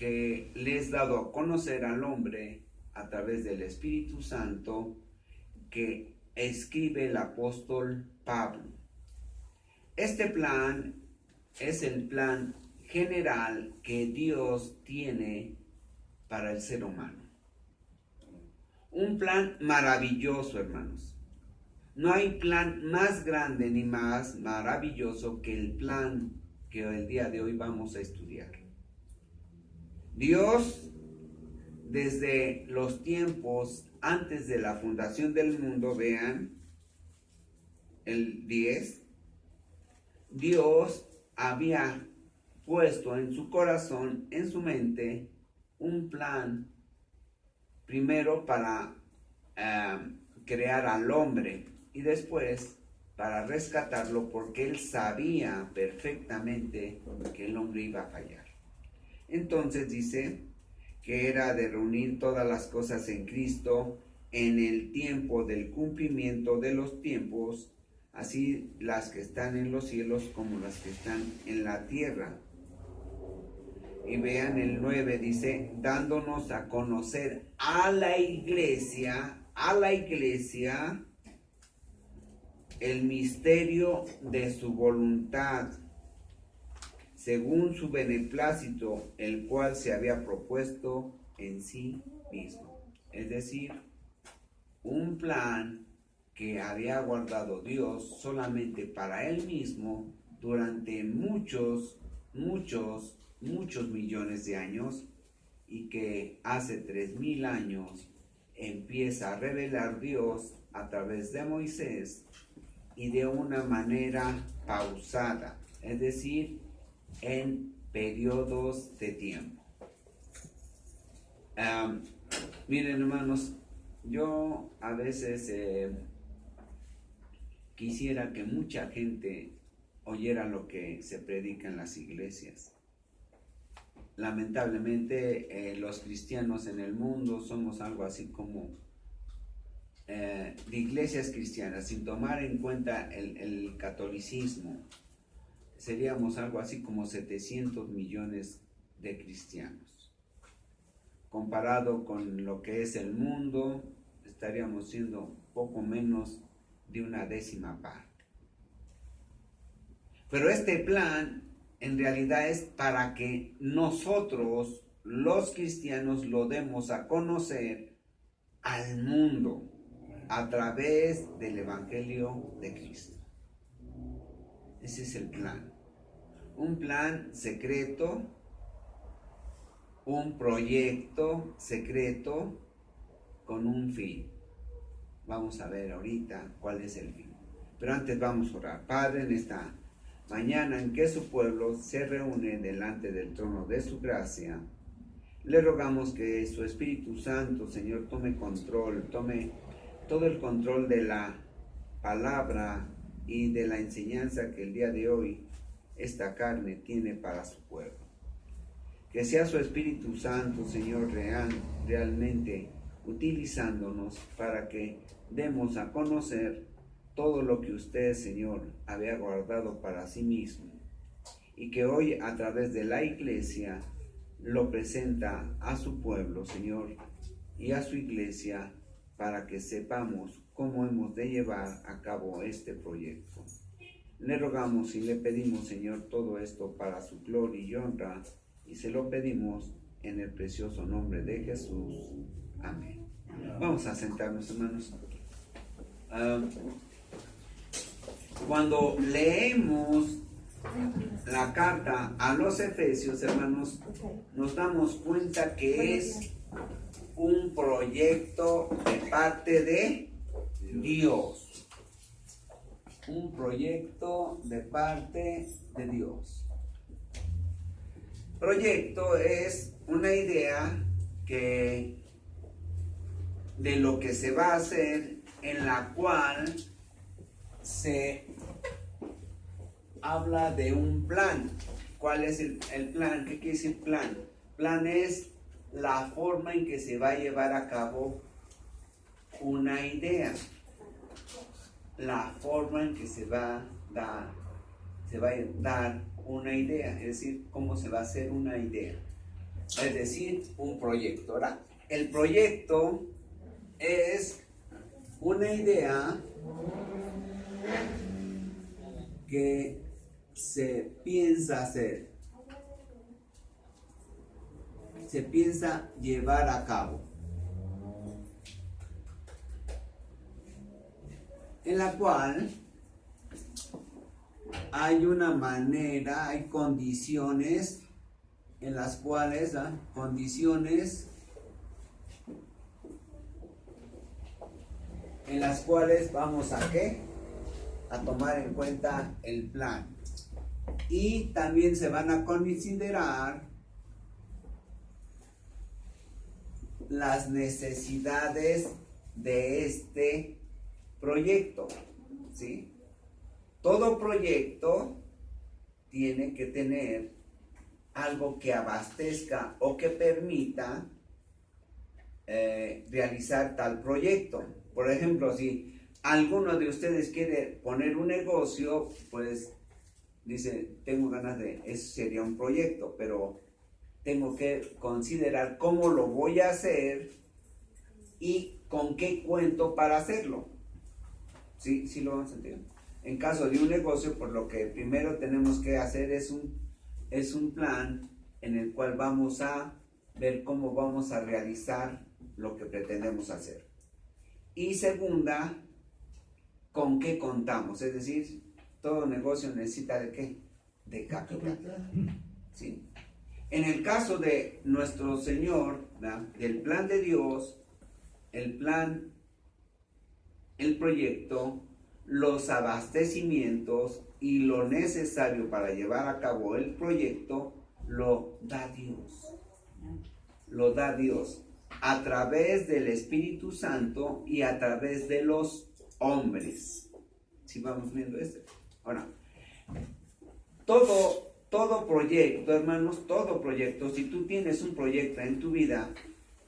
que le es dado a conocer al hombre a través del Espíritu Santo que escribe el apóstol Pablo. Este plan es el plan general que Dios tiene para el ser humano. Un plan maravilloso, hermanos. No hay plan más grande ni más maravilloso que el plan que el día de hoy vamos a estudiar. Dios, desde los tiempos antes de la fundación del mundo, vean el 10, Dios había puesto en su corazón, en su mente, un plan primero para crear al hombre y después para rescatarlo, porque él sabía perfectamente que el hombre iba a fallar. Entonces dice que era de reunir todas las cosas en Cristo en el tiempo del cumplimiento de los tiempos, así las que están en los cielos como las que están en la tierra. Y vean el 9, dice, dándonos a conocer a la iglesia, el misterio de su voluntad, según su beneplácito, el cual se había propuesto en sí mismo. Es decir, un plan que había guardado Dios solamente para él mismo durante muchos millones de años, y que hace 3000 años empieza a revelar Dios a través de Moisés y de una manera pausada, es decir, en periodos de tiempo. Miren, hermanos, yo a veces quisiera que mucha gente oyera lo que se predica en las iglesias. Lamentablemente los cristianos en el mundo somos algo así como de iglesias cristianas, sin tomar en cuenta el catolicismo, seríamos algo así como 700 millones de cristianos. Comparado con lo que es el mundo, estaríamos siendo poco menos de una décima parte. Pero este plan en realidad es para que nosotros, los cristianos, lo demos a conocer al mundo a través del Evangelio de Cristo. Ese es el plan. Un plan secreto, un proyecto secreto con un fin. Vamos a ver ahorita cuál es el fin. Pero antes vamos a orar. Padre, en esta mañana en que su pueblo se reúne delante del trono de su gracia, le rogamos que su Espíritu Santo, Señor, tome control, tome todo el control de la palabra y de la enseñanza que el día de hoy esta carne tiene para su pueblo. Que sea su Espíritu Santo, Señor, realmente utilizándonos para que demos a conocer todo lo que usted, Señor, había guardado para sí mismo, y que hoy a través de la iglesia lo presenta a su pueblo, Señor, y a su iglesia, para que sepamos cómo hemos de llevar a cabo este proyecto. Le rogamos y le pedimos, Señor, todo esto para su gloria y honra, y se lo pedimos en el precioso nombre de Jesús. Amén. Vamos a sentarnos, hermanos. Cuando leemos la carta a los Efesios, hermanos, nos damos cuenta que es un proyecto de parte de Dios. Un proyecto de parte de Dios. Proyecto es una idea de lo que se va a hacer, en la cual se habla de un plan. ¿Cuál es el plan? ¿Qué quiere decir plan? Plan es la forma en que se va a llevar a cabo una idea. La forma en que se va a dar una idea, es decir, cómo se va a hacer una idea. es decir, un proyecto. Ahora, el proyecto es una idea que se piensa hacer, se piensa llevar a cabo, en la cual hay una manera, hay condiciones en las cuales, condiciones en las cuales vamos a ¿qué? A tomar en cuenta el plan. Y también se van a considerar las necesidades de este proyecto, ¿sí? Todo proyecto tiene que tener algo que abastezca o que permita realizar tal proyecto. Por ejemplo, si alguno de ustedes quiere poner un negocio, pues dice, tengo ganas de, eso sería un proyecto, pero tengo que considerar cómo lo voy a hacer y con qué cuento para hacerlo. ¿Sí? ¿Sí lo vamos a entender? En caso de un negocio, pues lo que primero tenemos que hacer es un plan en el cual vamos a ver cómo vamos a realizar lo que pretendemos hacer. Y segunda, con qué contamos. Es decir, todo negocio necesita de qué? De capital. ¿Sí? En el caso de nuestro Señor, ¿verdad? Del plan de Dios, el plan, el proyecto, los abastecimientos y lo necesario para llevar a cabo el proyecto, lo da Dios. Lo da Dios a través del Espíritu Santo y a través de los hombres. ¿Sí vamos viendo esto? Ahora, todo proyecto, hermanos, todo proyecto, si tú tienes un proyecto en tu vida,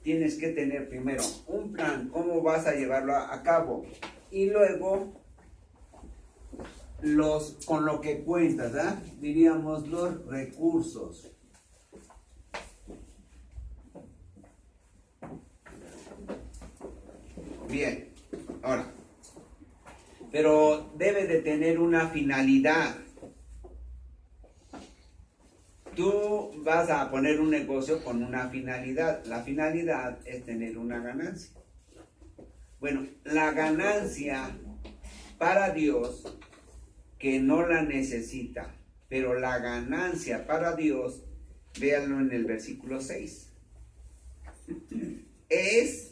tienes que tener primero un plan, cómo vas a llevarlo a cabo, y luego con lo que cuentas, ¿verdad? Diríamos los recursos. Bien, ahora, pero debe de tener una finalidad. Tú vas a poner un negocio con una finalidad. La finalidad es tener una ganancia. Bueno, la ganancia para Dios, que no la necesita, pero la ganancia para Dios, véanlo en el versículo 6, es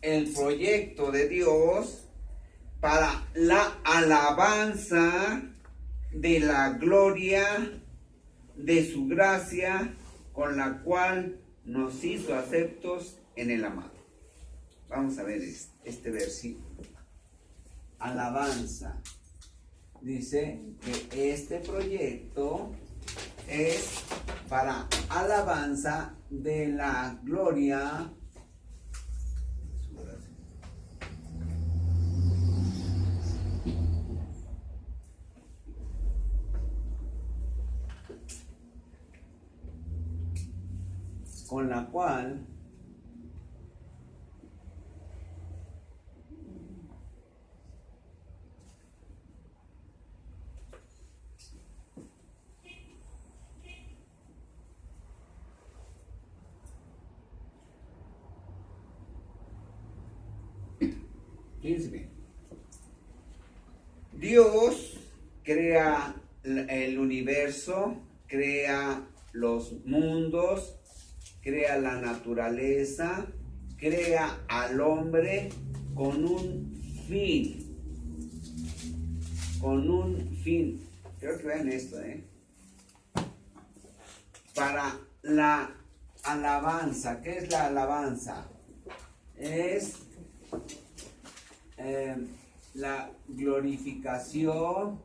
el proyecto de Dios para la alabanza de la gloria de su gracia, con la cual nos hizo aceptos en el amado. Vamos a ver este versículo. Alabanza. Dice que este proyecto es para alabanza de la gloria con la cual fíjense bien, Dios crea el universo, crea los mundos, crea la naturaleza, crea al hombre con un fin. Con un fin. Quiero que vean esto, para la alabanza. ¿Qué es la alabanza? Es la glorificación,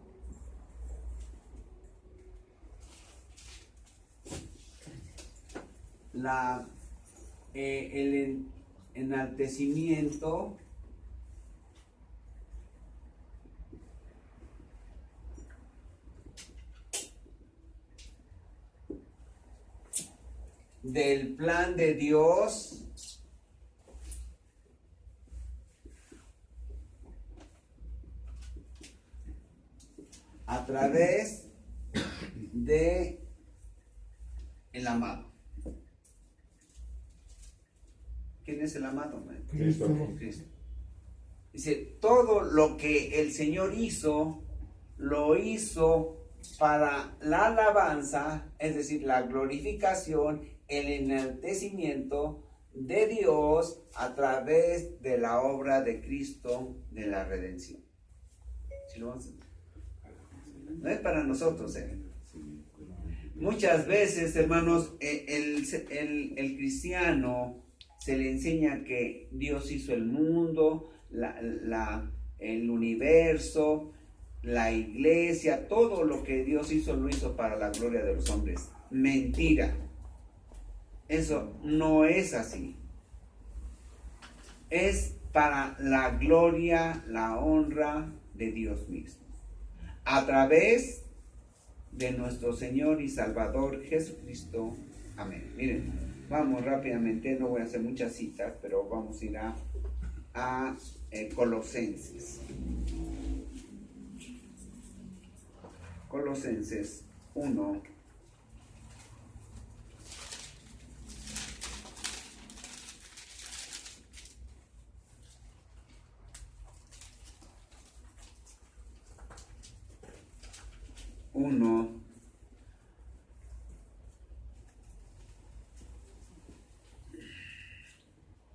el enaltecimiento, del plan de Dios a través de el amado. ¿Quién es el amado? Cristo. Cristo. Dice, todo lo que el Señor hizo, lo hizo para la alabanza, es decir, la glorificación, el enaltecimiento de Dios a través de la obra de Cristo de la redención. ¿Sí lo vamos a entender? No es para nosotros, Muchas veces, hermanos, el cristiano se le enseña que Dios hizo el mundo, el universo, la iglesia, todo lo que Dios hizo lo hizo para la gloria de los hombres. Mentira. Eso no es así. Es para la gloria, la honra de Dios mismo. A través de nuestro Señor y Salvador Jesucristo. Amén. Miren, vamos rápidamente, no voy a hacer muchas citas, pero vamos a ir a Colosenses. Colosenses 1.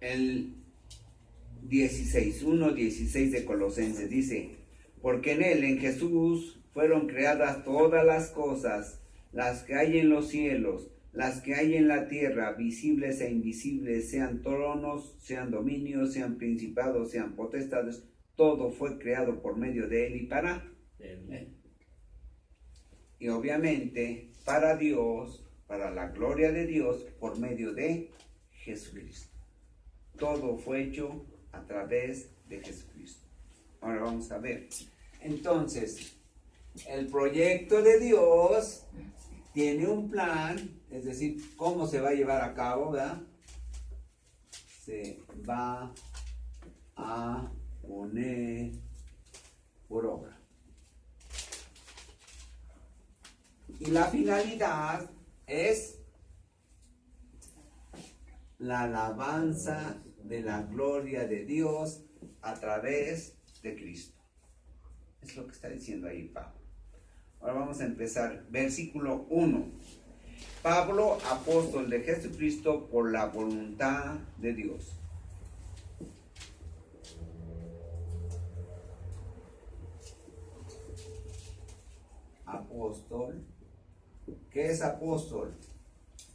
El 16 de Colosenses dice, porque en él, en Jesús, fueron creadas todas las cosas, las que hay en los cielos, las que hay en la tierra, visibles e invisibles, sean tronos, sean dominios, sean principados, sean potestades, todo fue creado por medio de él y para él. Y obviamente para Dios, para la gloria de Dios, por medio de Jesucristo. Todo fue hecho a través de Jesucristo. Ahora vamos a ver. Entonces, el proyecto de Dios tiene un plan, es decir, cómo se va a llevar a cabo, ¿verdad? Se va a poner por obra. Y la finalidad es la alabanza de la gloria de Dios a través de Cristo. Es lo que está diciendo ahí Pablo. Ahora vamos a empezar. Versículo 1. Pablo, apóstol de Jesucristo por la voluntad de Dios. Apóstol. ¿Qué es apóstol?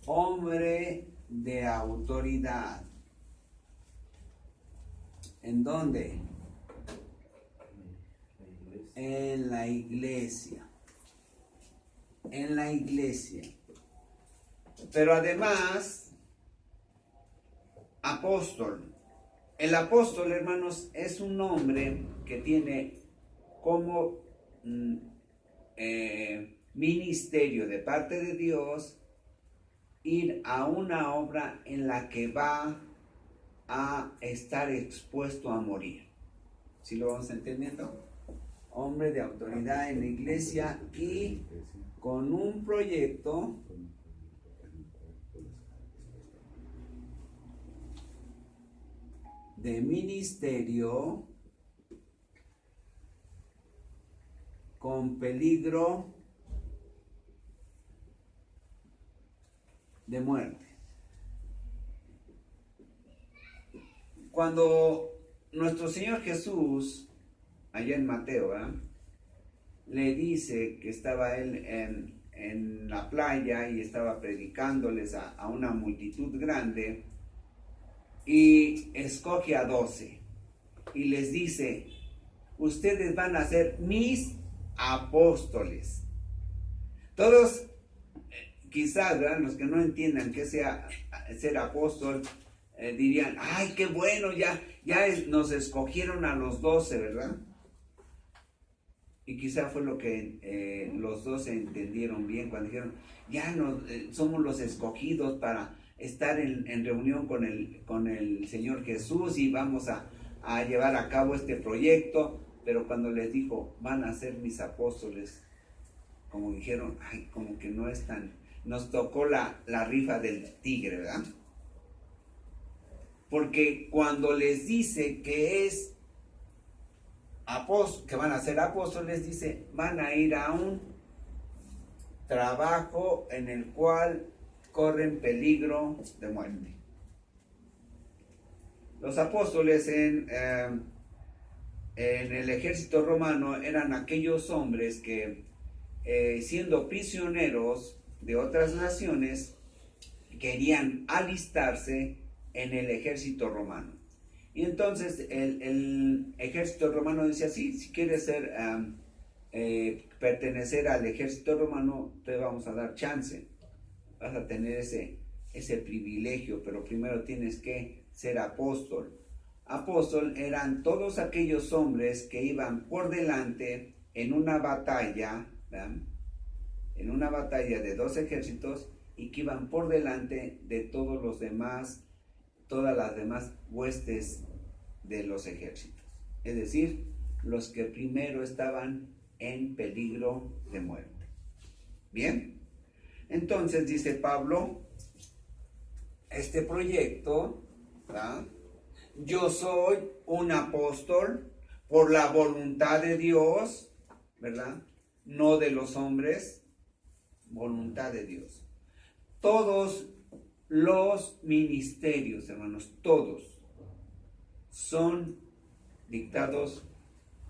Hombre de autoridad. ¿En dónde? En la iglesia. En la iglesia. Pero además, apóstol. El apóstol, hermanos, es un hombre que tiene como ministerio de parte de Dios ir a una obra en la que va a estar expuesto a morir. ¿Sí lo vamos entendiendo? Hombre de autoridad en la iglesia y con un proyecto de ministerio con peligro de muerte. Cuando nuestro Señor Jesús, allá en Mateo, le dice que estaba él en la playa y estaba predicándoles a una multitud grande, y escoge a 12 y les dice, ustedes van a ser mis apóstoles. Todos, quizás, ¿verdad?, los que no entiendan qué sea ser apóstol, dirían, ay, qué bueno, ya nos escogieron a los 12, ¿verdad? Y quizá fue lo que los dos entendieron bien cuando dijeron, ya no, somos los escogidos para estar en reunión con el Señor Jesús y vamos a llevar a cabo este proyecto. Pero cuando les dijo, van a ser mis apóstoles, como dijeron, ay, como que no es tan, nos tocó la rifa del tigre, ¿verdad? Porque cuando les dice que que van a ser apóstoles, dice, van a ir a un trabajo en el cual corren peligro de muerte. Los apóstoles en el ejército romano eran aquellos hombres que, siendo prisioneros de otras naciones, querían alistarse en el ejército romano. Y entonces el ejército romano decía, sí, si quieres pertenecer al ejército romano, te vamos a dar chance. Vas a tener ese privilegio, pero primero tienes que ser apóstol. Apóstol eran todos aquellos hombres que iban por delante en una batalla, ¿verdad? En una batalla de dos ejércitos, y que iban por delante de todos los demás, todas las demás huestes de los ejércitos. Es decir, los que primero estaban en peligro de muerte. Bien, entonces dice Pablo, este proyecto, ¿verdad? Yo soy un apóstol por la voluntad de Dios, ¿verdad? No de los hombres, voluntad de Dios. Todos los ministerios, hermanos, todos son dictados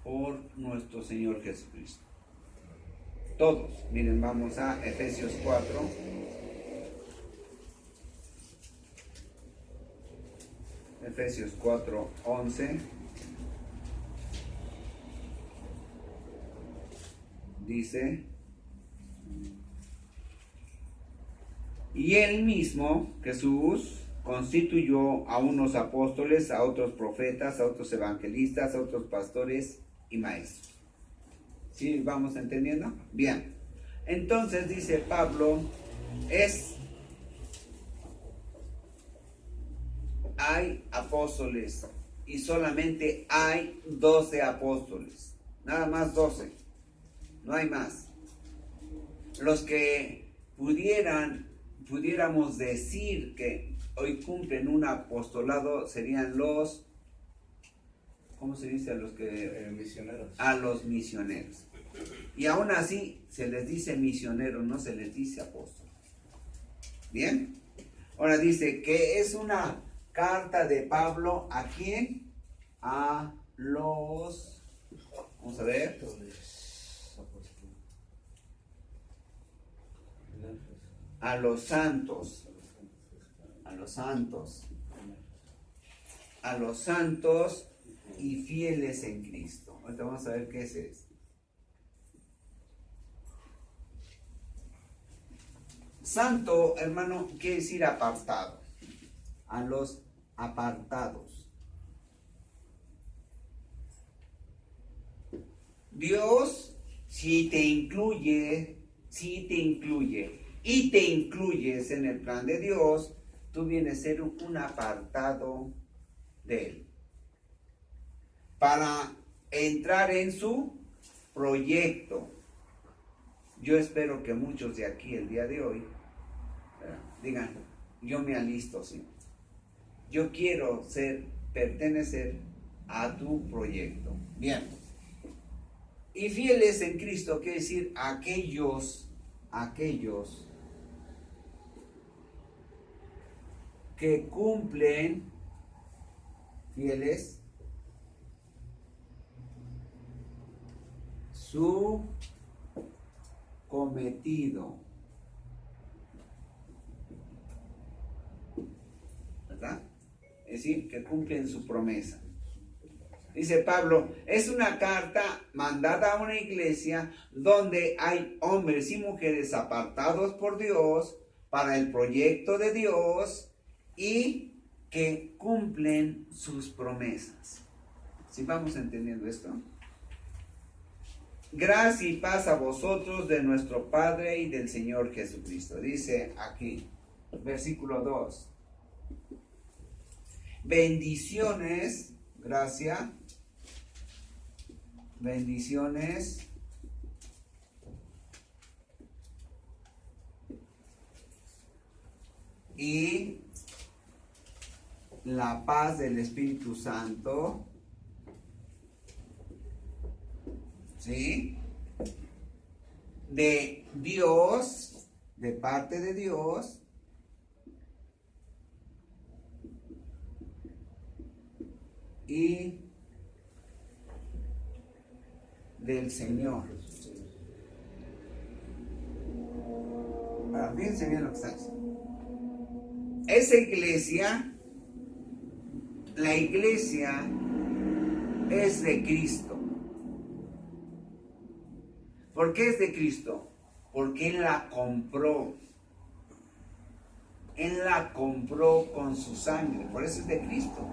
por nuestro Señor Jesucristo. Todos. Miren, vamos a Efesios 4. Efesios 4, 11. Dice, y él mismo, Jesús, constituyó a unos apóstoles, a otros profetas, a otros evangelistas, a otros pastores y maestros. ¿Sí vamos entendiendo? Bien. Entonces dice Pablo, hay apóstoles y solamente hay 12 apóstoles. Nada más 12. No hay más. Los que pudiéramos decir que hoy cumplen un apostolado serían los, ¿cómo se dice a los que? Misioneros. A los misioneros. Y aún así se les dice misioneros, no se les dice apóstoles. Bien. Ahora dice que es una carta de Pablo, ¿a quién? A los, vamos a ver, a los santos, a los santos, a los santos y fieles en Cristo. Ahorita vamos a ver qué es esto. Santo, hermano, quiere decir apartado. A los apartados. Dios, si te incluye y te incluyes en el plan de Dios, tú vienes a ser un apartado de Él. Para entrar en su proyecto. Yo espero que muchos de aquí el día de hoy digan, yo me alisto, Señor. Yo quiero pertenecer a tu proyecto. Bien. Y fieles en Cristo quiere decir aquellos que cumplen, fieles, su cometido. ¿Verdad? Es decir, que cumplen su promesa. Dice Pablo, es una carta mandada a una iglesia donde hay hombres y mujeres apartados por Dios para el proyecto de Dios y que cumplen sus promesas. ¿Sí vamos entendiendo esto? Gracia y paz a vosotros de nuestro Padre y del Señor Jesucristo. Dice aquí, versículo 2. Bendiciones, gracia, bendiciones y la paz del Espíritu Santo, ¿sí? De Dios, de parte de Dios, y del Señor. Ahora, fíjense bien lo que está diciendo. Esa iglesia, la iglesia es de Cristo. ¿Por qué es de Cristo? Porque Él la compró. Él la compró con su sangre. Por eso es de Cristo.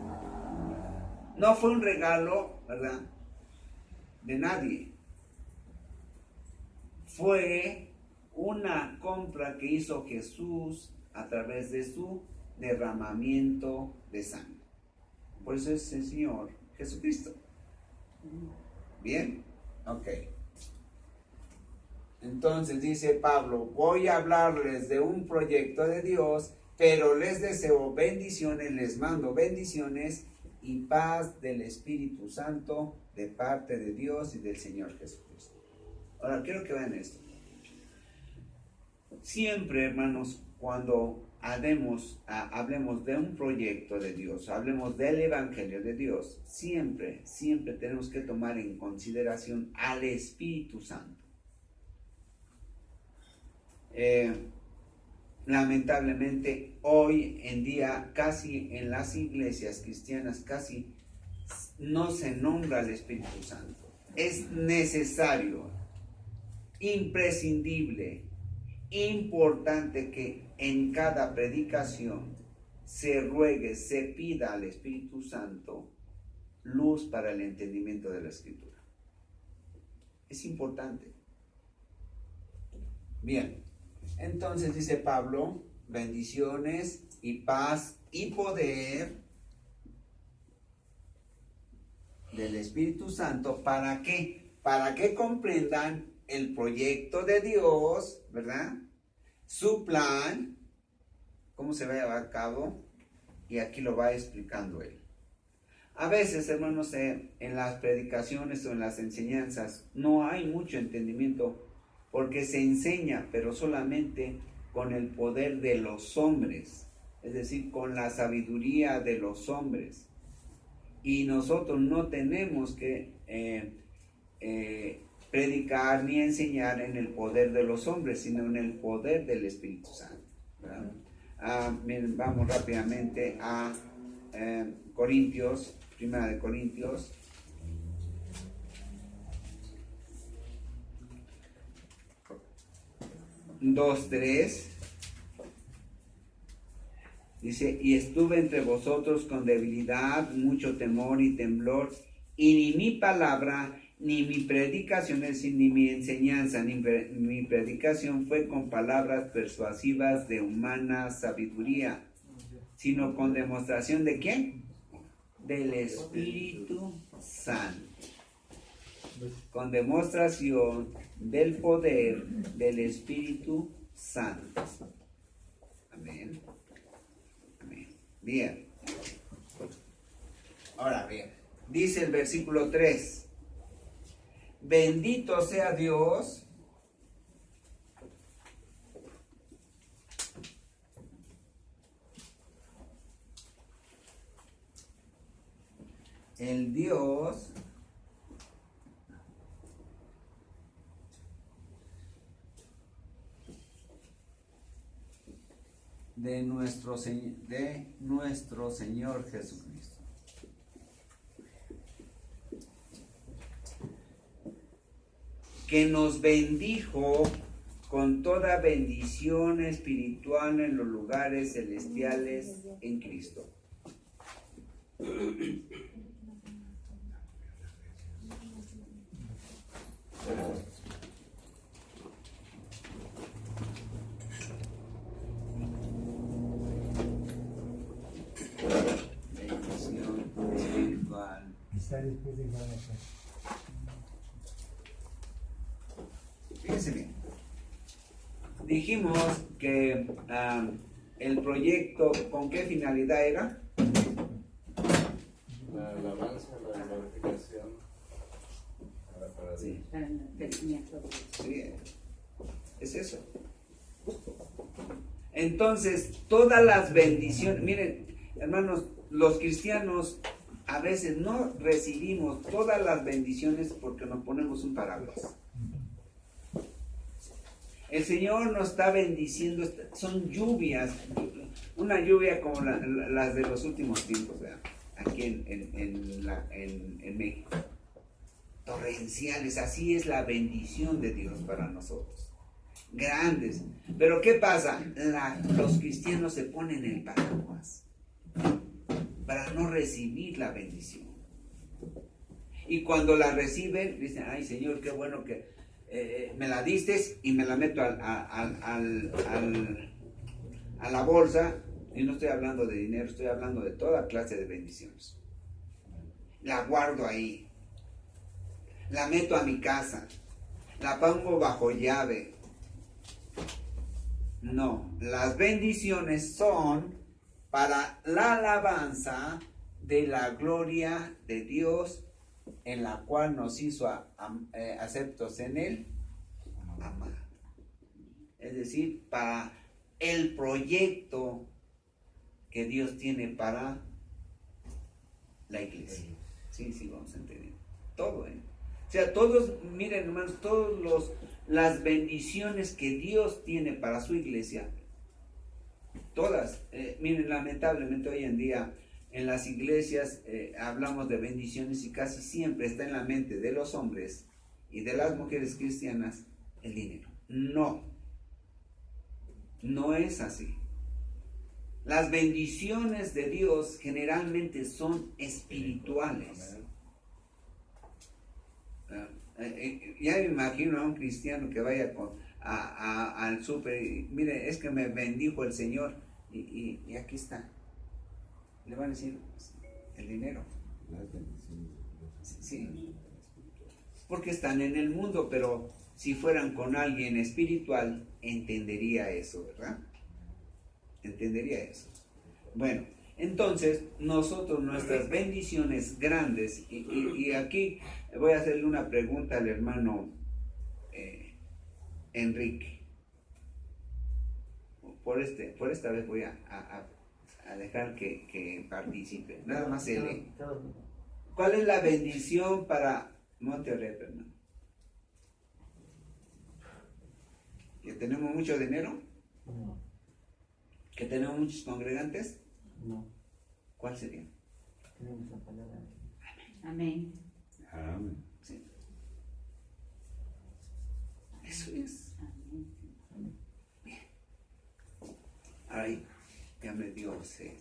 No fue un regalo, ¿verdad?, de nadie. Fue una compra que hizo Jesús a través de su derramamiento de sangre. Por eso es el Señor Jesucristo. ¿Bien? Ok. Entonces dice Pablo, voy a hablarles de un proyecto de Dios, pero les deseo bendiciones, les mando bendiciones y paz del Espíritu Santo de parte de Dios y del Señor Jesucristo. Ahora quiero que vean esto. Siempre, hermanos, cuando hablemos de un proyecto de Dios, hablemos del Evangelio de Dios, siempre tenemos que tomar en consideración al Espíritu Santo. Lamentablemente hoy en día casi en las iglesias cristianas casi no se nombra al Espíritu Santo. Es necesario, imprescindible, importante que en cada predicación se ruegue, se pida al Espíritu Santo luz para el entendimiento de la Escritura. Es importante. Bien. Entonces dice Pablo, bendiciones y paz y poder del Espíritu Santo, ¿para qué? Para que comprendan el proyecto de Dios, ¿verdad? Su plan, cómo se va a llevar a cabo, y aquí lo va explicando él. A veces, hermanos, en las predicaciones o en las enseñanzas no hay mucho entendimiento, porque se enseña, pero solamente con el poder de los hombres, es decir, con la sabiduría de los hombres. Y nosotros no tenemos que predicar ni enseñar en el poder de los hombres, sino en el poder del Espíritu Santo, ¿verdad? Miren, vamos rápidamente a Corintios, Primera de Corintios. Dos, 3, dice, y estuve entre vosotros con debilidad, mucho temor y temblor, y ni mi palabra, ni mi predicación, es decir, ni mi enseñanza, ni mi predicación fue con palabras persuasivas de humana sabiduría, sino con demostración de ¿quién? Del Espíritu Santo. Con demostración del poder del Espíritu Santo. Amén. Amén. Bien. Ahora bien, dice el versículo 3. Bendito sea Dios, el Dios de nuestro Señor Jesucristo. Que nos bendijo con toda bendición espiritual en los lugares celestiales en Cristo. bendición espiritual. Está después de Gálatas. Fíjense bien. Dijimos que el proyecto, ¿con qué finalidad era? La alabanza, la glorificación para Sí. Dios. Para el crecimiento de Dios. Sí, es eso. Entonces, todas las bendiciones, miren, hermanos, los cristianos a veces no recibimos todas las bendiciones porque nos ponemos un paraguas. El Señor nos está bendiciendo, son lluvias, una lluvia como las de los últimos tiempos, ¿verdad? Aquí en México. Torrenciales, así es la bendición de Dios para nosotros. Grandes. Pero ¿qué pasa? Los cristianos se ponen el paraguas para no recibir la bendición. Y cuando la reciben, dicen, ay Señor, qué bueno que me la diste y me la meto a la bolsa. Y no estoy hablando de dinero, estoy hablando de toda clase de bendiciones. La guardo ahí. La meto a mi casa. La pongo bajo llave. No, las bendiciones son para la alabanza de la gloria de Dios, en la cual nos hizo aceptos en él, amar. Es decir, para el proyecto que Dios tiene para la iglesia. Sí, vamos a entender. Todo, O sea, todos, miren hermanos, las bendiciones que Dios tiene para su iglesia, todas, miren, lamentablemente hoy en día en las iglesias hablamos de bendiciones y casi siempre está en la mente de los hombres y de las mujeres cristianas el dinero. No es así. Las bendiciones de Dios generalmente son espirituales. Ya me imagino a un cristiano que vaya al súper y mire, es que me bendijo el Señor y aquí está. Le van a decir el dinero. Sí. Porque están en el mundo, pero si fueran con alguien espiritual, entendería eso, ¿verdad? Entendería eso. Bueno, entonces nosotros, nuestras bendiciones grandes, y aquí voy a hacerle una pregunta al hermano Enrique. Por esta vez voy a dejar que participe. Nada más él. ¿Cuál es la bendición para Monterrey, hermano? ¿Que tenemos mucho dinero? No. ¿Que tenemos muchos congregantes? No. ¿Cuál sería? Tenemos la palabra. Amén. Amén. Sí. Eso es. Amén. Ay, ya me dio sed.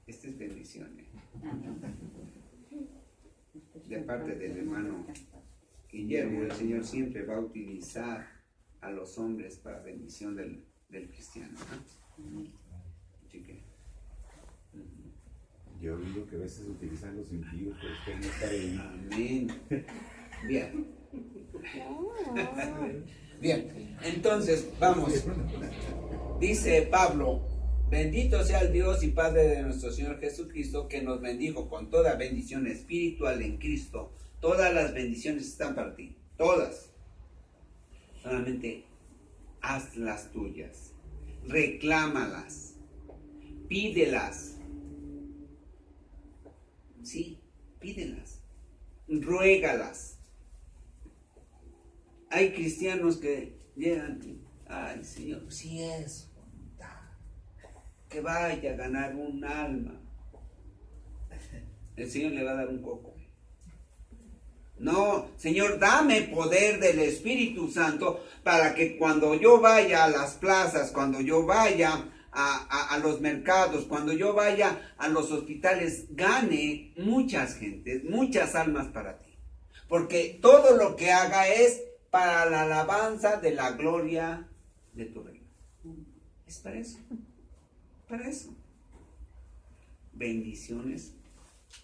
Esta es bendición, Amén. de parte del hermano Guillermo. El Señor siempre va a utilizar a los hombres para bendición del cristiano, ¿no? Así que, Yo digo que a veces utilizan los impíos, pero usted no está ahí. amén. Bien. Bien, entonces vamos. Dice Pablo: bendito sea el Dios y Padre de nuestro Señor Jesucristo, que nos bendijo con toda bendición espiritual en Cristo. Todas las bendiciones están para ti, todas. Solamente haz las tuyas, reclámalas, pídelas. Sí, pídelas, ruégalas. Hay cristianos que llegan, ay Señor, si es voluntad, que vaya a ganar un alma, el Señor le va a dar un coco. No, Señor, dame poder del Espíritu Santo para que cuando yo vaya a las plazas, cuando yo vaya a los mercados, cuando yo vaya a los hospitales, gane muchas gentes, muchas almas para ti. Porque todo lo que haga es para la alabanza de la gloria de tu reino. Es para eso. Para eso. bendiciones,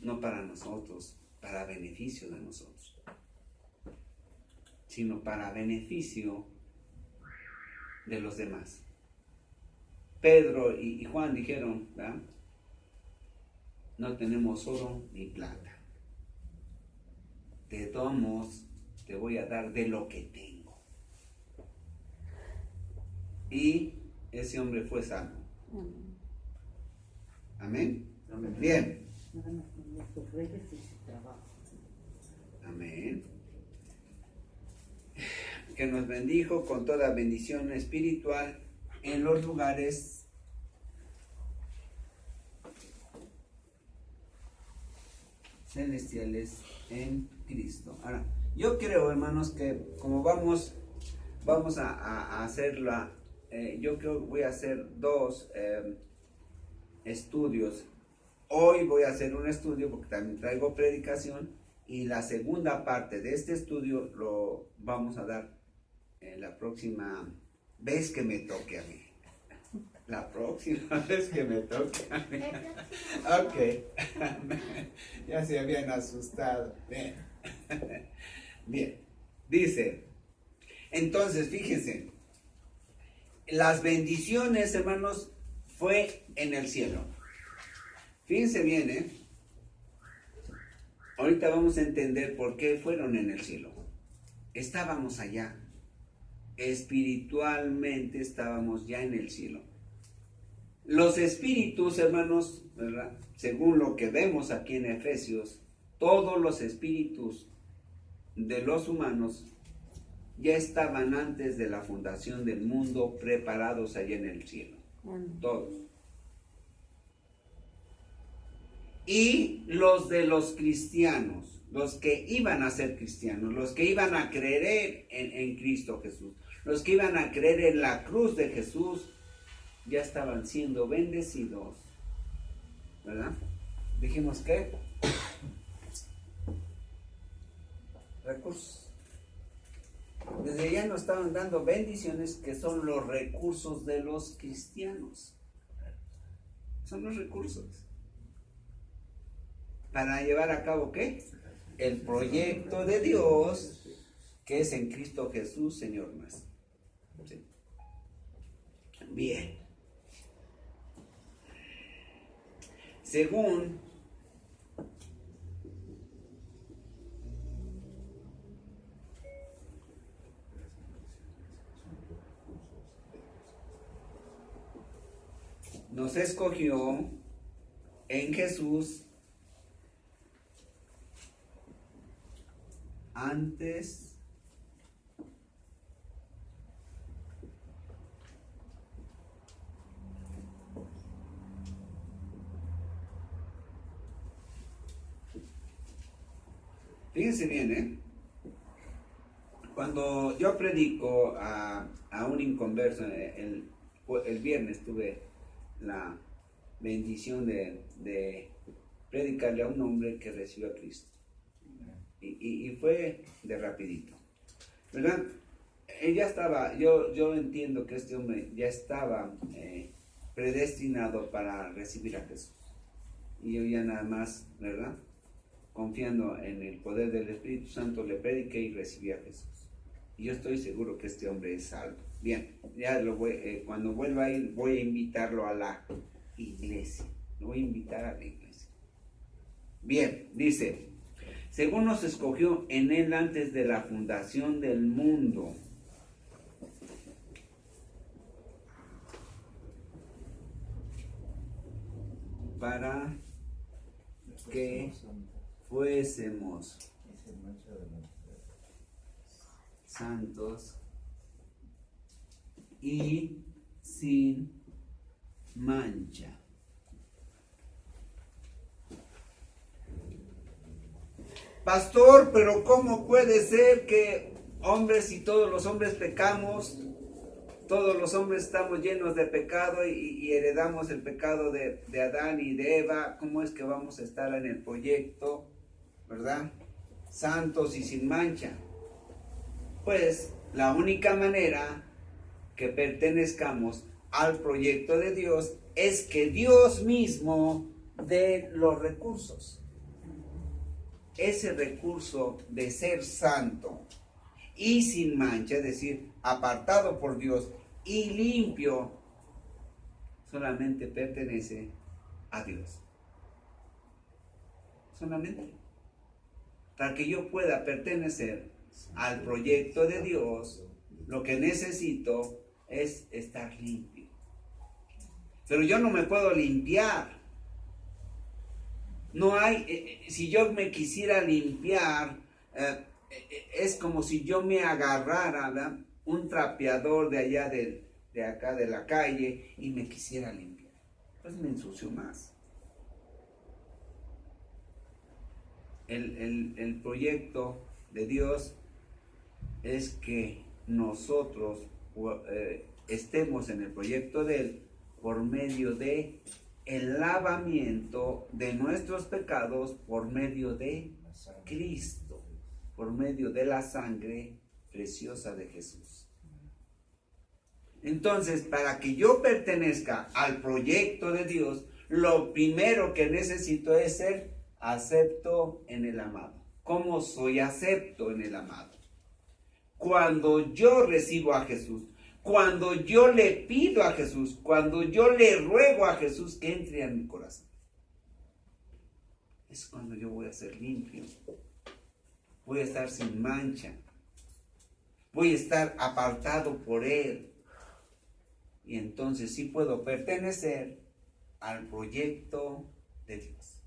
no para nosotros, para beneficio de nosotros, sino para beneficio de los demás. Pedro y Juan dijeron, ¿verdad? No tenemos oro ni plata. De todos modos, te voy a dar de lo que tengo. Y ese hombre fue salvo. Amén. Amén. Bien. Nada más con sus redes y su trabajo. Amén. Que nos bendijo con toda bendición espiritual en los lugares celestiales en Cristo. Ahora, yo creo, hermanos, que como vamos a hacerla, yo creo que voy a hacer dos estudios. Hoy voy a hacer un estudio porque también traigo predicación, y la segunda parte de este estudio lo vamos a dar la próxima vez que me toque a mí. La próxima vez que me toque a mí. Ok. Ya se habían asustado. Bien. Bien. Dice, entonces, fíjense, las bendiciones, hermanos, fue en el cielo. Fíjense bien, ¿eh? Ahorita vamos a entender por qué fueron en el cielo. Estábamos allá. Espiritualmente estábamos ya en el cielo. Los espíritus, hermanos, ¿verdad? Según lo que vemos aquí en Efesios, todos los espíritus de los humanos ya estaban antes de la fundación del mundo preparados allá en el cielo. Todos. Y los de los cristianos, los que iban a ser cristianos, los que iban a creer en Cristo Jesús, los que iban a creer en la cruz de Jesús, ya estaban siendo bendecidos, ¿verdad? Dijimos que recursos. Desde allá nos estaban dando bendiciones que son los recursos de los cristianos. Son los recursos. Para llevar a cabo, ¿qué? El proyecto de Dios, que es en Cristo Jesús, Señor nuestro. ¿Sí? Bien. Según nos escogió en Jesús antes fíjense bien, ¿eh? Cuando yo predico a un inconverso, el viernes tuve la bendición de predicarle a un hombre que recibió a Cristo. Y fue de rapidito, ¿verdad? Él ya estaba, yo entiendo que este hombre ya estaba predestinado para recibir a Jesús. Y yo ya nada más, ¿verdad? Confiando en el poder del Espíritu Santo, le prediqué y recibí a Jesús. Y yo estoy seguro que este hombre es salvo. Bien, ya cuando vuelva a ir, voy a invitarlo a la iglesia. Lo voy a invitar a la iglesia. Bien, dice, según nos escogió en él antes de la fundación del mundo, para que fuésemos santos y sin mancha. Pastor, pero ¿cómo puede ser que hombres y todos los hombres pecamos? Todos los hombres estamos llenos de pecado y heredamos el pecado de Adán y de Eva. ¿Cómo es que vamos a estar en el proyecto, verdad? Santos y sin mancha. Pues la única manera que pertenezcamos al proyecto de Dios es que Dios mismo de los recursos. Ese recurso de ser santo y sin mancha, es decir, apartado por Dios y limpio, solamente pertenece a Dios. Solamente. Para que yo pueda pertenecer al proyecto de Dios, lo que necesito es estar limpio. Pero yo no me puedo limpiar. No hay, si yo me quisiera limpiar, es como si yo me agarrara, ¿verdad?, un trapeador de allá de acá de la calle y me quisiera limpiar. Pues me ensucio más. El proyecto de Dios es que nosotros estemos en el proyecto de Él por medio de el lavamiento de nuestros pecados por medio de Cristo, por medio de la sangre preciosa de Jesús. Entonces, para que yo pertenezca al proyecto de Dios, lo primero que necesito es ser acepto en el amado. ¿Cómo soy acepto en el amado? Cuando yo recibo a Jesús, cuando yo le pido a Jesús, cuando yo le ruego a Jesús que entre a mi corazón. Es cuando yo voy a ser limpio. Voy a estar sin mancha. Voy a estar apartado por Él. Y entonces sí puedo pertenecer al proyecto de Dios.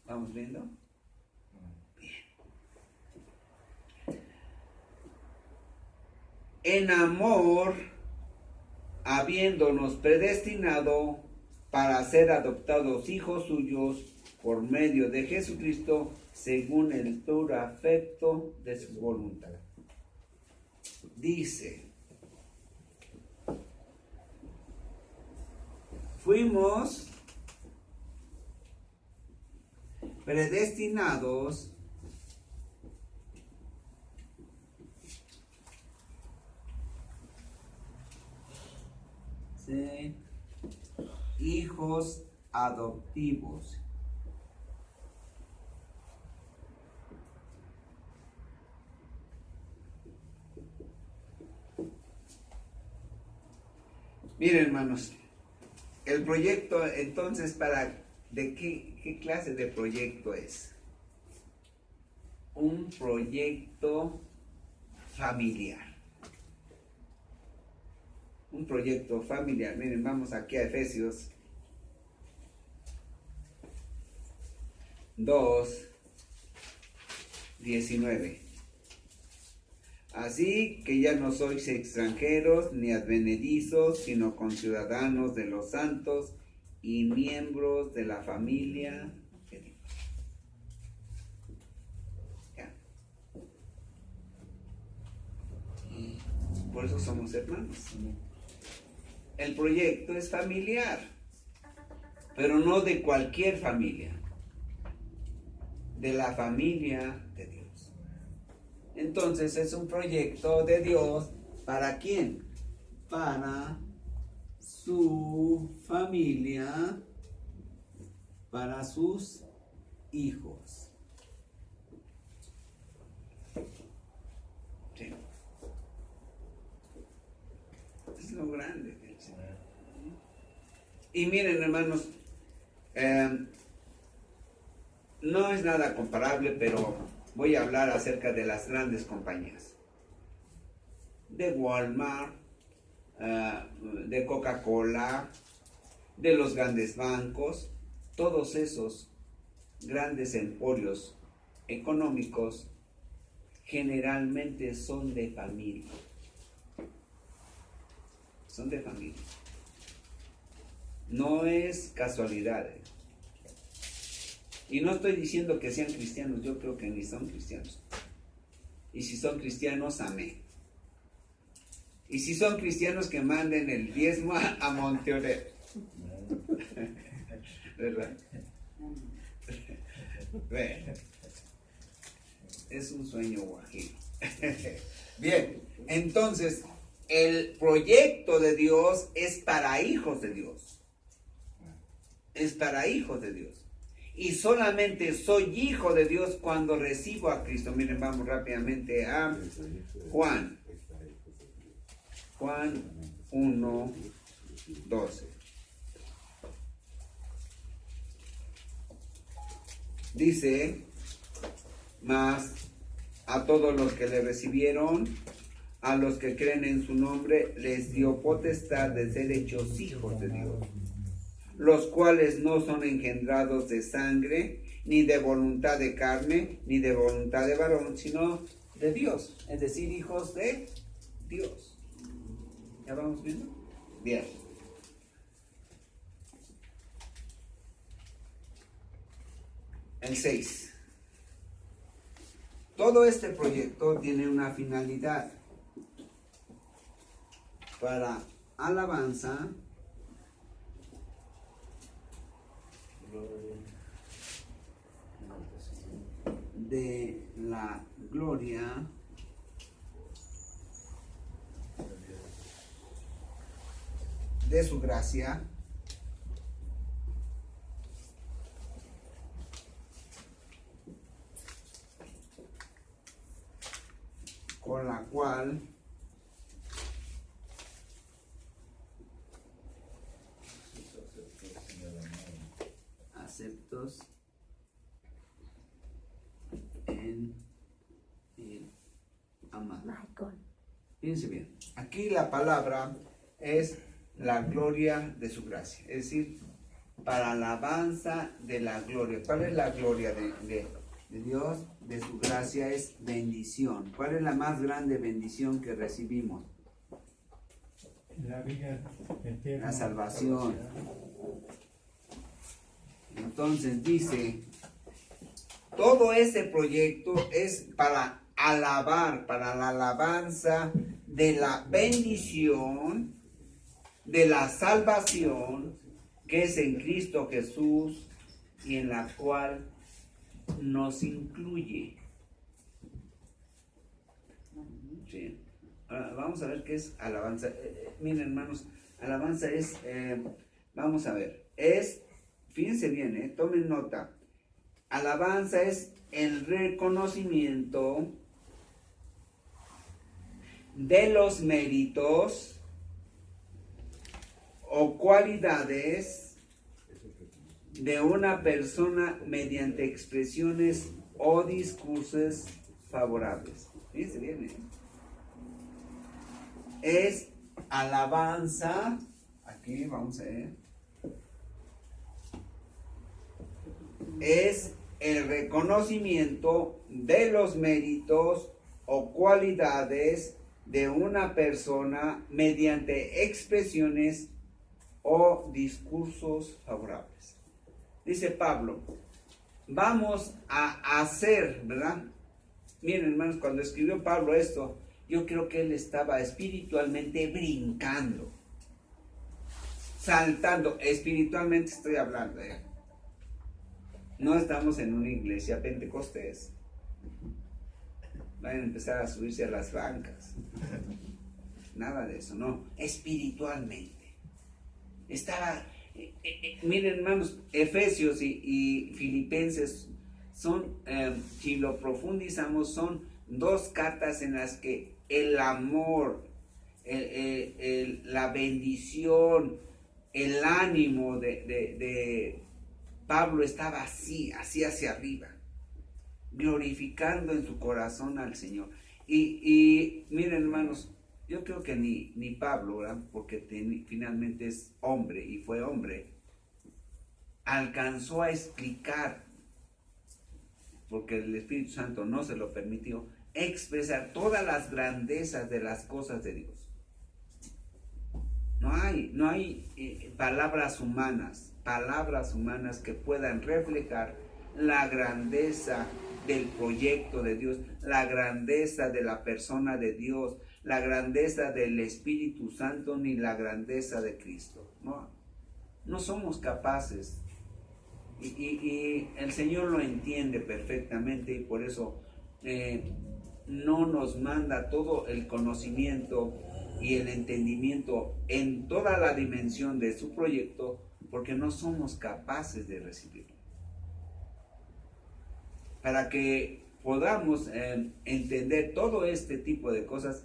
¿Vamos viendo? Bien. En amor, habiéndonos predestinado para ser adoptados hijos suyos por medio de Jesucristo, según el puro afecto de su voluntad. Dice, fuimos predestinados hijos adoptivos. Miren, hermanos, el proyecto, entonces, ¿de qué clase de proyecto es? Un proyecto familiar. Un proyecto familiar. Miren, vamos aquí a Efesios 2:19. Así que ya no sois extranjeros ni advenedizos, sino conciudadanos de los santos y miembros de la familia de Dios. Ya. Por eso somos hermanos. El proyecto es familiar, pero no de cualquier familia, de la familia de Dios. Entonces es un proyecto de Dios, ¿para quién? Para su familia, para sus hijos. Sí. Es lo grande del Señor. Y miren, hermanos, no es nada comparable, pero voy a hablar acerca de las grandes compañías. De Walmart, de Coca-Cola, de los grandes bancos, todos esos grandes emporios económicos generalmente son de familia. Son de familia. No es casualidad. Y no estoy diciendo que sean cristianos, yo creo que ni son cristianos. Y si son cristianos, amén. Y si son cristianos, que manden el diezmo a Monteorel. ¿Verdad? Bueno, es un sueño guajiro. Bien, entonces, el proyecto de Dios es para hijos de Dios. es para hijos de Dios. Y solamente soy hijo de Dios cuando recibo a Cristo. Miren, vamos rápidamente a Juan. Juan 1, 12. Dice, mas a todos los que le recibieron, a los que creen en su nombre, les dio potestad de ser hechos hijos de Dios, los cuales no son engendrados de sangre, ni de voluntad de carne, ni de voluntad de varón, sino de Dios, es decir, hijos de Dios. ¿Ya vamos viendo? Bien. El 6. Todo este proyecto tiene una finalidad para alabanza de la gloria de su gracia, con la cual aceptos en el amado. Fíjense bien, aquí la palabra es la gloria de su gracia, es decir, para alabanza de la gloria. ¿Cuál es la gloria de Dios? De su gracia es bendición. ¿Cuál es la más grande bendición que recibimos? La vida eterna. La salvación. Entonces dice, todo ese proyecto es para alabar, para la alabanza de la bendición, de la salvación que es en Cristo Jesús y en la cual nos incluye. Sí. Ahora, vamos a ver qué es alabanza. Miren, hermanos, alabanza es, vamos a ver, es, fíjense bien, tomen nota. Alabanza es el reconocimiento de los méritos o cualidades de una persona mediante expresiones o discursos favorables. Fíjense bien, es alabanza, aquí vamos a ver, es el reconocimiento de los méritos o cualidades de una persona mediante expresiones o discursos favorables. Dice Pablo, vamos a hacer, ¿verdad? Miren, hermanos, cuando escribió Pablo esto, yo creo que él estaba espiritualmente brincando, saltando, espiritualmente estoy hablando, No estamos en una iglesia pentecostés. Van a empezar a subirse a las bancas. Nada de eso, no. Espiritualmente. Estaba, miren, hermanos, Efesios y Filipenses son, si lo profundizamos, son dos cartas en las que el amor, la bendición, el ánimo de Pablo estaba así hacia arriba, glorificando en su corazón al Señor. Y miren, hermanos, yo creo que ni Pablo, ¿verdad? Porque finalmente es hombre y fue hombre, alcanzó a explicar, porque el Espíritu Santo no se lo permitió, expresar todas las grandezas de las cosas de Dios. No hay palabras humanas que puedan reflejar la grandeza del proyecto de Dios, la grandeza de la persona de Dios, la grandeza del Espíritu Santo, ni la grandeza de Cristo. No somos capaces. Y el Señor lo entiende perfectamente, y por eso no nos manda todo el conocimiento y el entendimiento en toda la dimensión de su proyecto, porque no somos capaces de recibirlo. Para que podamos entender todo este tipo de cosas,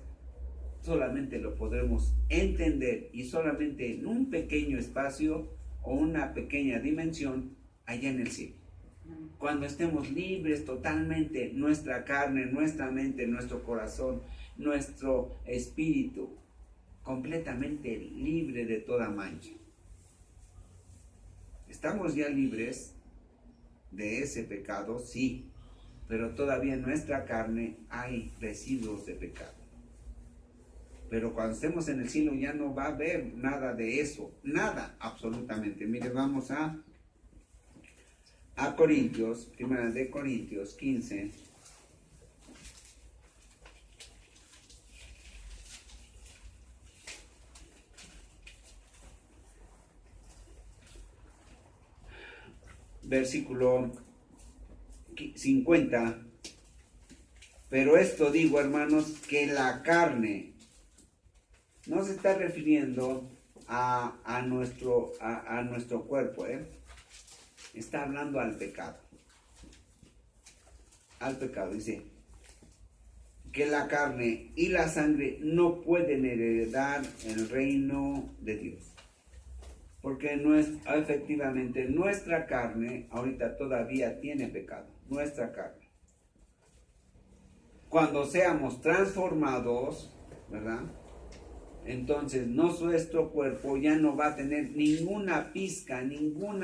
solamente lo podremos entender y solamente en un pequeño espacio o una pequeña dimensión allá en el cielo. Cuando estemos libres totalmente, nuestra carne, nuestra mente, nuestro corazón, nuestro espíritu, completamente libre de toda mancha. ¿Estamos ya libres de ese pecado? Sí, pero todavía en nuestra carne hay residuos de pecado. Pero cuando estemos en el cielo ya no va a haber nada de eso, nada, absolutamente. Mire, vamos a Corintios, primera de Corintios 15. Versículo 50. Pero esto digo, hermanos, que la carne no se está refiriendo a nuestro cuerpo, está hablando al pecado. Al pecado, dice que la carne y la sangre no pueden heredar el reino de Dios. Porque efectivamente nuestra carne ahorita todavía tiene pecado, nuestra carne. Cuando seamos transformados, ¿verdad? Entonces nuestro cuerpo ya no va a tener ninguna pizca, ningún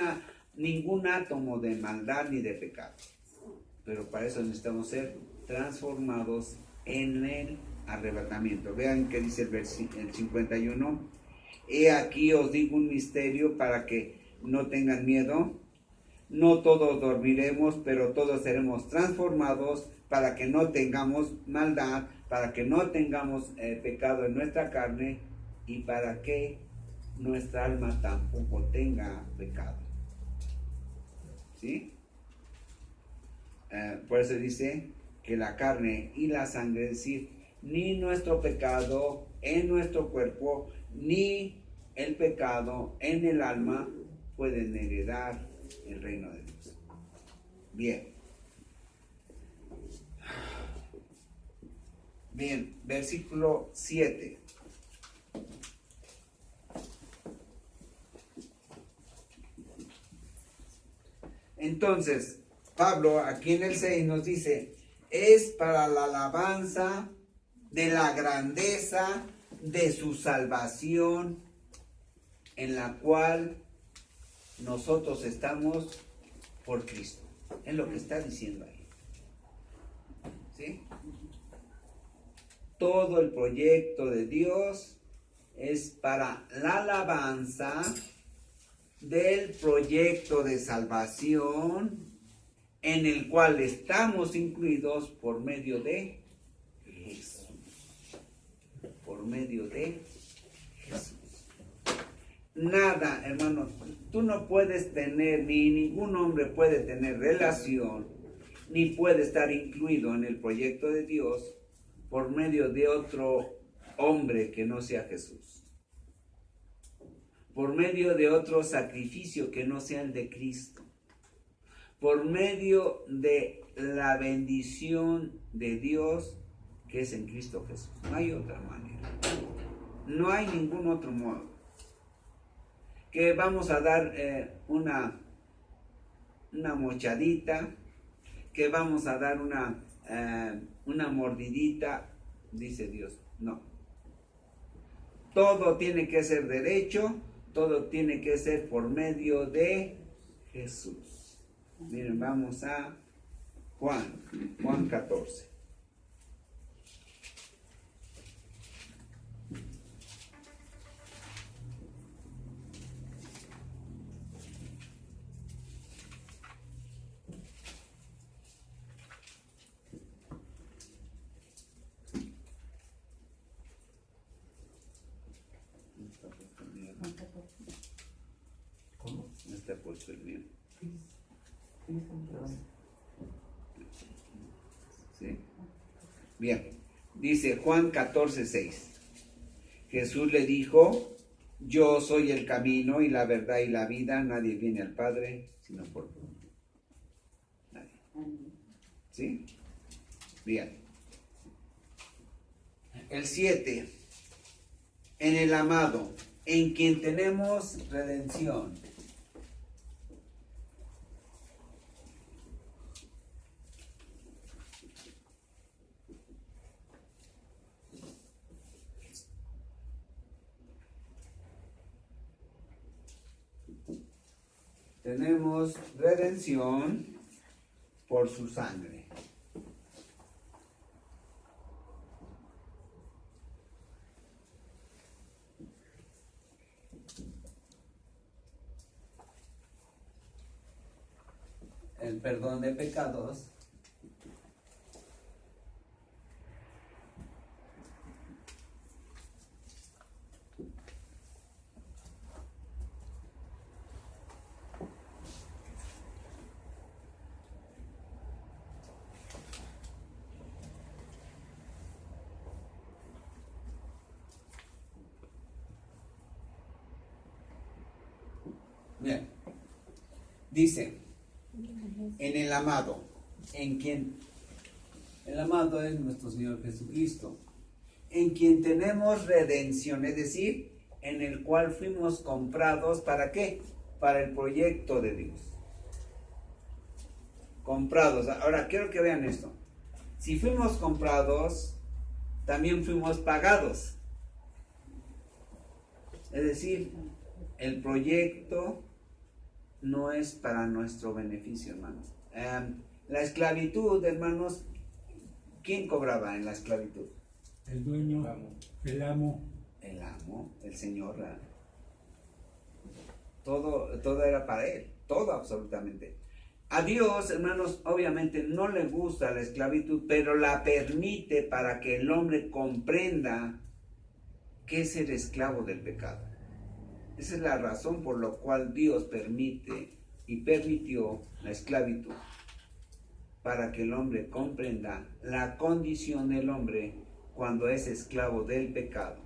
átomo de maldad ni de pecado. Pero para eso necesitamos ser transformados en el arrebatamiento. Vean que dice el 51. He aquí os digo un misterio para que no tengan miedo. No todos dormiremos, pero todos seremos transformados para que no tengamos maldad, para que no tengamos pecado en nuestra carne y para que nuestra alma tampoco tenga pecado. ¿Sí? Por eso dice que la carne y la sangre, es decir, ni nuestro pecado en nuestro cuerpo, ni el pecado en el alma pueden heredar el reino de Dios. Bien. Bien, versículo 7. Entonces, Pablo aquí en el 6 nos dice, es para la alabanza de la grandeza de su salvación, en la cual nosotros estamos por Cristo. Es lo que está diciendo ahí. ¿Sí? Todo el proyecto de Dios es para la alabanza del proyecto de salvación en el cual estamos incluidos por medio de Jesús. Por medio de Jesús. Nada, hermanos, tú no puedes tener, ni ningún hombre puede tener relación, ni puede estar incluido en el proyecto de Dios por medio de otro hombre que no sea Jesús. Por medio de otro sacrificio que no sea el de Cristo. Por medio de la bendición de Dios que es en Cristo Jesús. No hay otra manera. No hay ningún otro modo. Que vamos a dar una mochadita, que vamos a dar una mordidita, dice Dios. No. Todo tiene que ser derecho, todo tiene que ser por medio de Jesús. Miren, vamos a Juan 14. ¿Cómo? No está puesto el mío. ¿Sí? Bien, dice Juan 14:6. Jesús le dijo, Yo soy el camino y la verdad y la vida. Nadie viene al Padre sino por mí. Nadie. Amén. ¿Sí? Bien. El 7. En el amado, en quien tenemos redención. Tenemos redención por su sangre. El perdón de pecados. Bien. Dice, en el amado, en quien el amado es nuestro Señor Jesucristo, en quien tenemos redención, es decir, en el cual fuimos comprados, ¿para qué? Para el proyecto de Dios. Comprados. Ahora, quiero que vean esto. Si fuimos comprados, también fuimos pagados. Es decir, el proyecto no es para nuestro beneficio, hermanos. La esclavitud, hermanos, ¿quién cobraba en la esclavitud? El dueño, el amo. El amo, el Señor. Todo era para él, todo absolutamente. A Dios, hermanos, obviamente no le gusta la esclavitud, pero la permite para que el hombre comprenda que es ser esclavo del pecado. Esa es la razón por la cual Dios permite y permitió la esclavitud, para que el hombre comprenda la condición del hombre cuando es esclavo del pecado.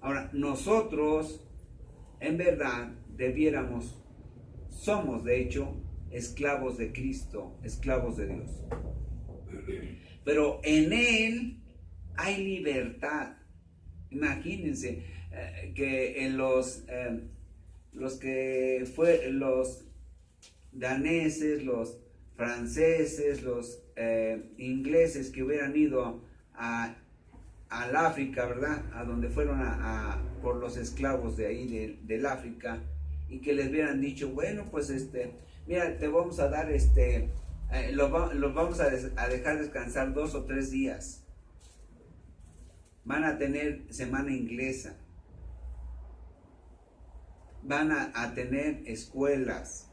Ahora, nosotros, en verdad, somos de hecho, esclavos de Cristo, esclavos de Dios. Pero en Él hay libertad. Imagínense que en los daneses, los franceses, los ingleses que hubieran ido al África, ¿verdad? A donde fueron por los esclavos de ahí del África, y que les hubieran dicho, bueno, pues mira, te vamos a dar los vamos a dejar descansar 2 o 3 días. Van a tener semana inglesa. Van a tener escuelas.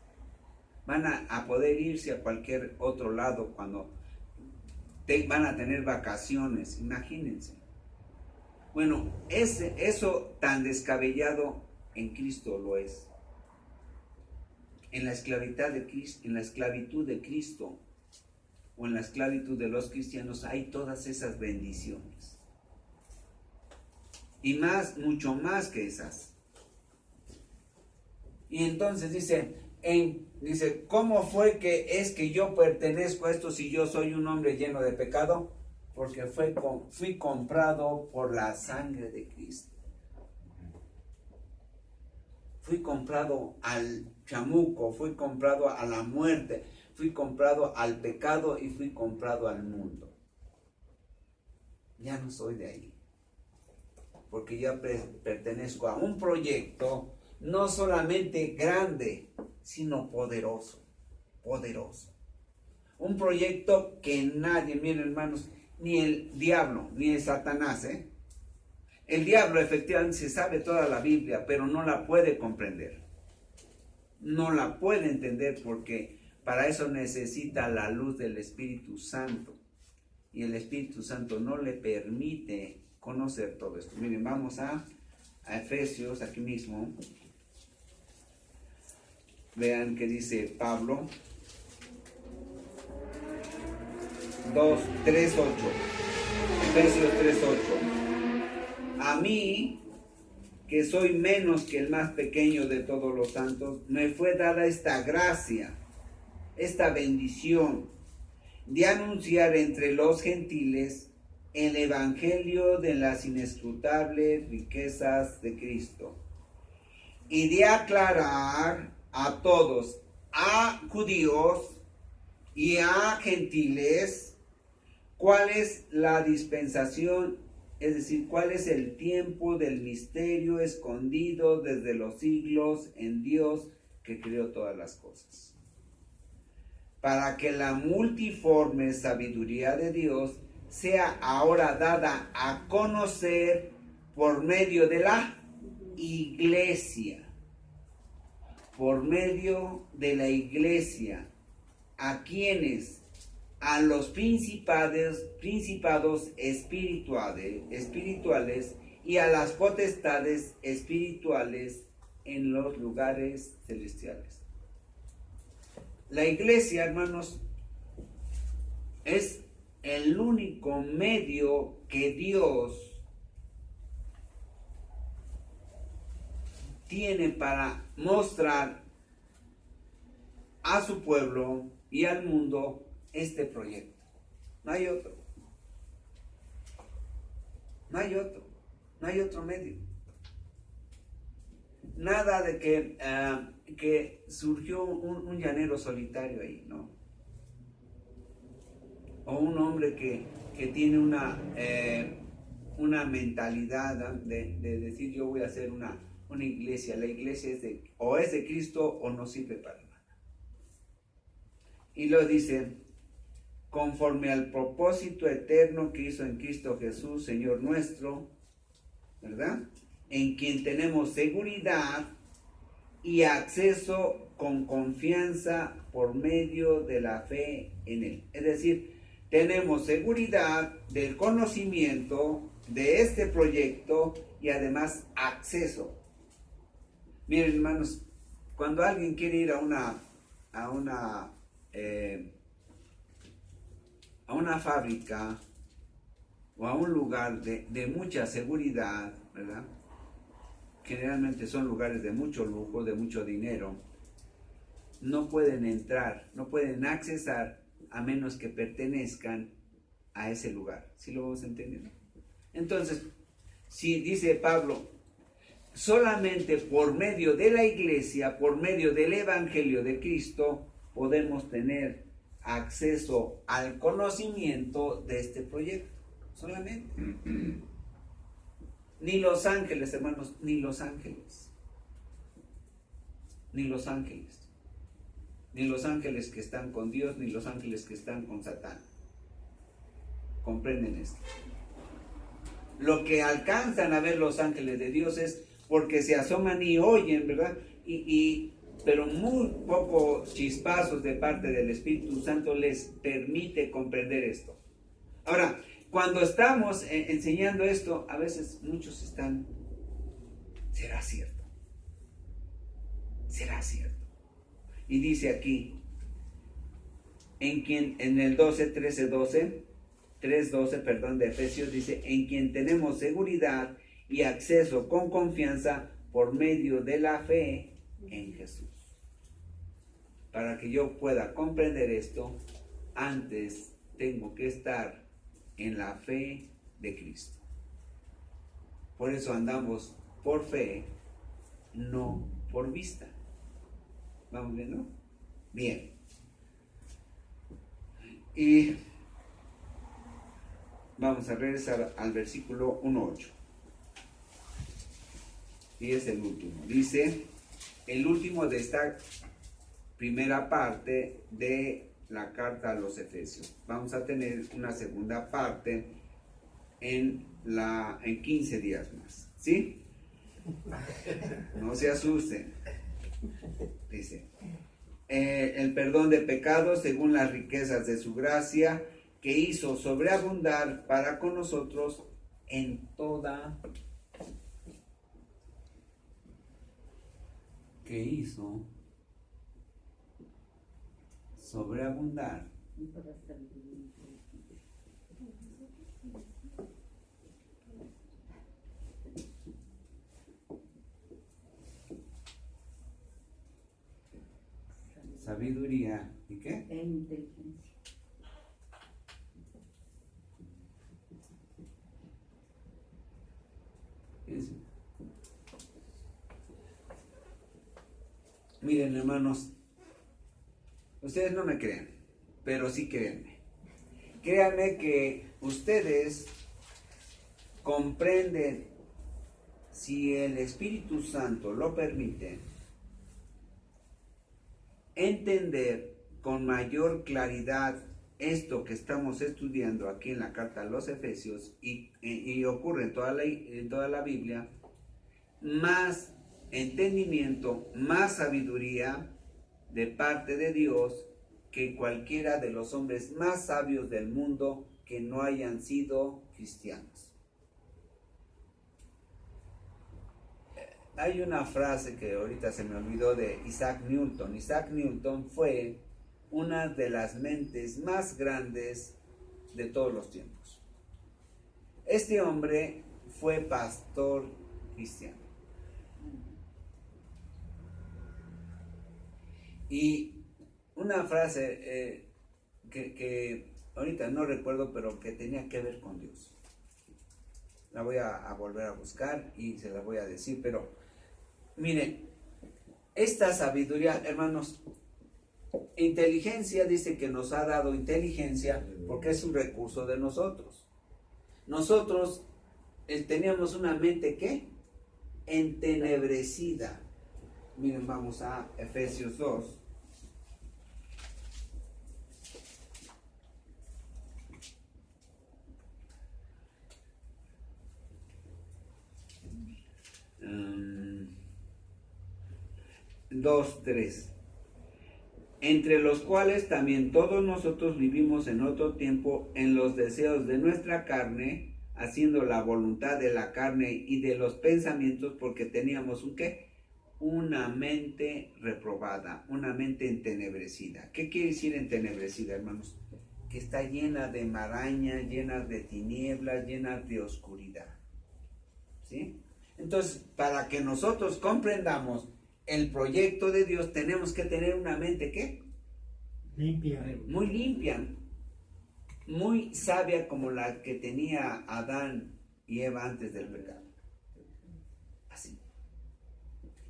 Van a poder irse a cualquier otro lado cuando van a tener vacaciones. Imagínense. Bueno, eso tan descabellado en Cristo lo es. En la esclavitud de Cristo o en la esclavitud de los cristianos hay todas esas bendiciones. Y mucho más que esas. Y entonces dice, ¿cómo fue que es que yo pertenezco a esto si yo soy un hombre lleno de pecado? Porque fui comprado por la sangre de Cristo. Fui comprado al chamuco, fui comprado a la muerte, fui comprado al pecado y fui comprado al mundo. Ya no soy de ahí. Porque ya pertenezco a un proyecto no solamente grande, sino poderoso. Poderoso. Un proyecto que nadie, miren hermanos, ni el diablo, ni el Satanás, El diablo efectivamente se sabe toda la Biblia, pero no la puede comprender. No la puede entender porque para eso necesita la luz del Espíritu Santo. Y el Espíritu Santo no le permite conocer todo esto. Miren, vamos a Efesios, aquí mismo. Vean que dice Pablo. 3:8. Efesios 3:8. A mí, que soy menos que el más pequeño de todos los santos, me fue dada esta gracia, esta bendición de anunciar entre los gentiles el evangelio de las inescrutables riquezas de Cristo y de aclarar a todos, a judíos y a gentiles, cuál es la dispensación, es decir, cuál es el tiempo del misterio escondido desde los siglos en Dios que creó todas las cosas, para que la multiforme sabiduría de Dios sea ahora dada a conocer por medio de la iglesia, por medio de la iglesia, a quienes, a los principados espirituales y a las potestades espirituales en los lugares celestiales. La iglesia, hermanos, es el único medio que Dios tiene para mostrar a su pueblo y al mundo este proyecto. No hay otro. No hay otro. No hay otro medio. Nada de que surgió un llanero solitario ahí, ¿no? O un hombre que tiene una mentalidad de decir yo voy a hacer una iglesia. La iglesia es de Cristo o no sirve para nada. Y lo dice, conforme al propósito eterno que hizo en Cristo Jesús, Señor nuestro, ¿verdad? En quien tenemos seguridad y acceso con confianza por medio de la fe en Él. Es decir, tenemos seguridad del conocimiento de este proyecto y además acceso. Miren, hermanos, cuando alguien quiere ir a una fábrica o a un lugar de mucha seguridad, ¿verdad? Generalmente son lugares de mucho lujo, de mucho dinero. No pueden entrar, no pueden accesar a menos que pertenezcan a ese lugar. ¿Sí lo vamos entendiendo? Entonces, si dice Pablo, solamente por medio de la iglesia, por medio del evangelio de Cristo, podemos tener acceso al conocimiento de este proyecto. Solamente. Ni los ángeles, hermanos, ni los ángeles. Ni los ángeles. Ni los ángeles que están con Dios, ni los ángeles que están con Satán. ¿Comprenden esto? Lo que alcanzan a ver los ángeles de Dios es porque se asoman y oyen, ¿verdad? Pero muy pocos chispazos de parte del Espíritu Santo les permite comprender esto. Ahora, cuando estamos enseñando esto, a veces muchos están, ¿será cierto? ¿Será cierto? Y dice aquí, en el 3:12 de Efesios, dice, en quien tenemos seguridad y acceso con confianza por medio de la fe en Jesús. Para que yo pueda comprender esto, antes tengo que estar en la fe de Cristo. Por eso andamos por fe, no por vista. ¿Vamos viendo? Bien. Y vamos a regresar al versículo 1:8. Y es el último. Dice, el último de esta primera parte de la carta a los Efesios. Vamos a tener una segunda parte en 15 días más. ¿Sí? No se asusten. Dice, el perdón de pecados según las riquezas de su gracia que hizo sobreabundar para con nosotros en toda sobreabundar sabiduría y qué? E inteligencia. Fíjense. Miren, hermanos, ustedes no me creen, pero sí créanme. Créanme que ustedes comprenden, si el Espíritu Santo lo permite, entender con mayor claridad esto que estamos estudiando aquí en la carta a los Efesios y ocurre en toda la Biblia, más entendimiento, más sabiduría de parte de Dios que cualquiera de los hombres más sabios del mundo que no hayan sido cristianos. Hay una frase que ahorita se me olvidó de Isaac Newton. Isaac Newton fue una de las mentes más grandes de todos los tiempos. Este hombre fue pastor cristiano. Y una frase que ahorita no recuerdo, pero que tenía que ver con Dios. La voy a volver a buscar y se la voy a decir, pero miren, esta sabiduría, hermanos, inteligencia dice que nos ha dado inteligencia porque es un recurso de nosotros. Nosotros teníamos una mente, ¿qué? Entenebrecida. Miren, vamos a Efesios 2. Dos, 3. Entre los cuales también todos nosotros vivimos en otro tiempo en los deseos de nuestra carne, haciendo la voluntad de la carne y de los pensamientos, porque teníamos un ¿qué? Una mente reprobada, una mente entenebrecida. ¿Qué quiere decir entenebrecida, hermanos? Que está llena de maraña, llena de tinieblas, llena de oscuridad. ¿Sí? Entonces, para que nosotros comprendamos el proyecto de Dios, tenemos que tener una mente, ¿qué? Limpia. Muy limpia, muy sabia como la que tenía Adán y Eva antes del pecado. Así.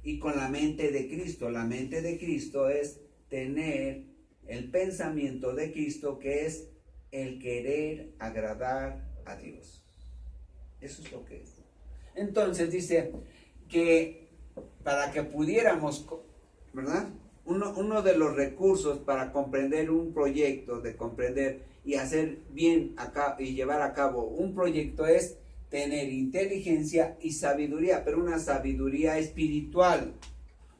Y con la mente de Cristo. La mente de Cristo es tener el pensamiento de Cristo, que es el querer agradar a Dios. Eso es lo que es. Entonces dice que para que pudiéramos, ¿verdad? Uno de los recursos para comprender un proyecto, de comprender y hacer bien acá y llevar a cabo un proyecto, es tener inteligencia y sabiduría, pero una sabiduría espiritual,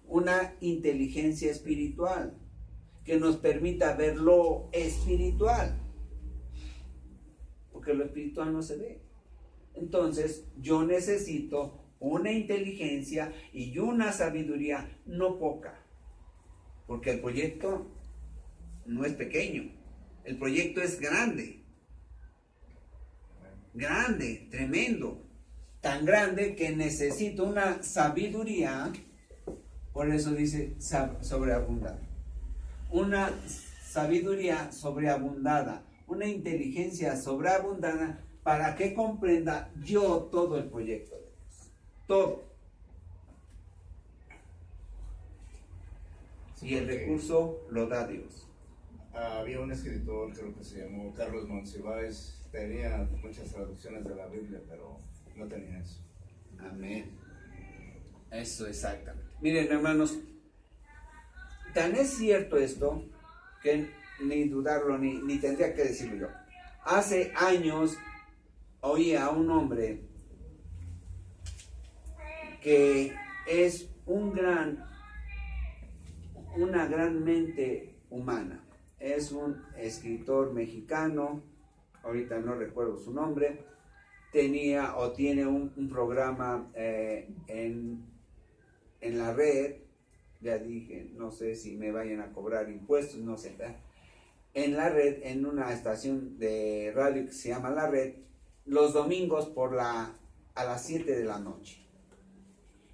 una inteligencia espiritual que nos permita ver lo espiritual, porque lo espiritual no se ve. Entonces yo necesito una inteligencia y una sabiduría no poca, porque el proyecto no es pequeño, el proyecto es grande, tremendo, tan grande que necesito una sabiduría. Por eso dice sobreabundar, una sabiduría sobreabundada, una inteligencia sobreabundada, para que comprenda yo todo el proyecto de Dios, todo. Y el recurso lo da Dios. Había un escritor, creo que se llamó Carlos Monsiváis, tenía muchas traducciones de la Biblia, pero no tenía eso. Amén. Eso exactamente. Miren, hermanos, tan es cierto esto que ni dudarlo ni tendría que decirlo yo. Hace años oí a un hombre que es una gran mente humana. Es un escritor mexicano, ahorita no recuerdo su nombre, tenía o tiene un programa en la red, ya dije, no sé si me vayan a cobrar impuestos, no sé, ¿verdad? En la red, en una estación de radio que se llama La Red, los domingos a las 7 de la noche.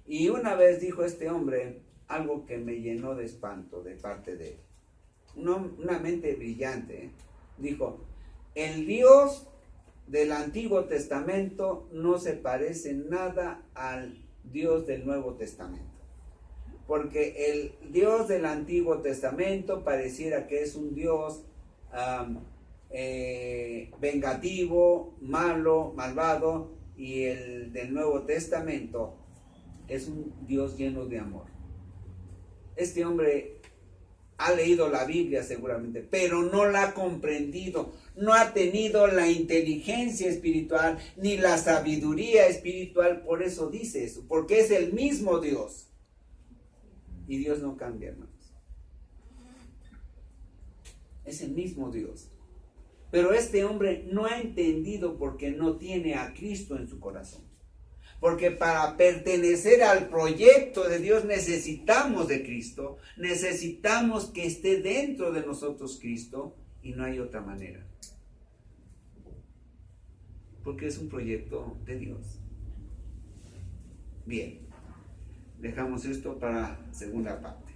Y una vez dijo este hombre algo que me llenó de espanto de parte de él. una mente brillante, dijo, el Dios del Antiguo Testamento no se parece nada al Dios del Nuevo Testamento. Porque el Dios del Antiguo Testamento pareciera que es un Dios vengativo, malo, malvado, y el del Nuevo Testamento es un Dios lleno de amor. Este hombre ha leído la Biblia seguramente, pero no la ha comprendido, no ha tenido la inteligencia espiritual ni la sabiduría espiritual, por eso dice eso, porque es el mismo Dios. Y Dios no cambia, hermanos. Es el mismo Dios. Pero este hombre no ha entendido porque no tiene a Cristo en su corazón. Porque para pertenecer al proyecto de Dios necesitamos de Cristo, necesitamos que esté dentro de nosotros Cristo, y no hay otra manera. Porque es un proyecto de Dios. Bien, dejamos esto para la segunda parte.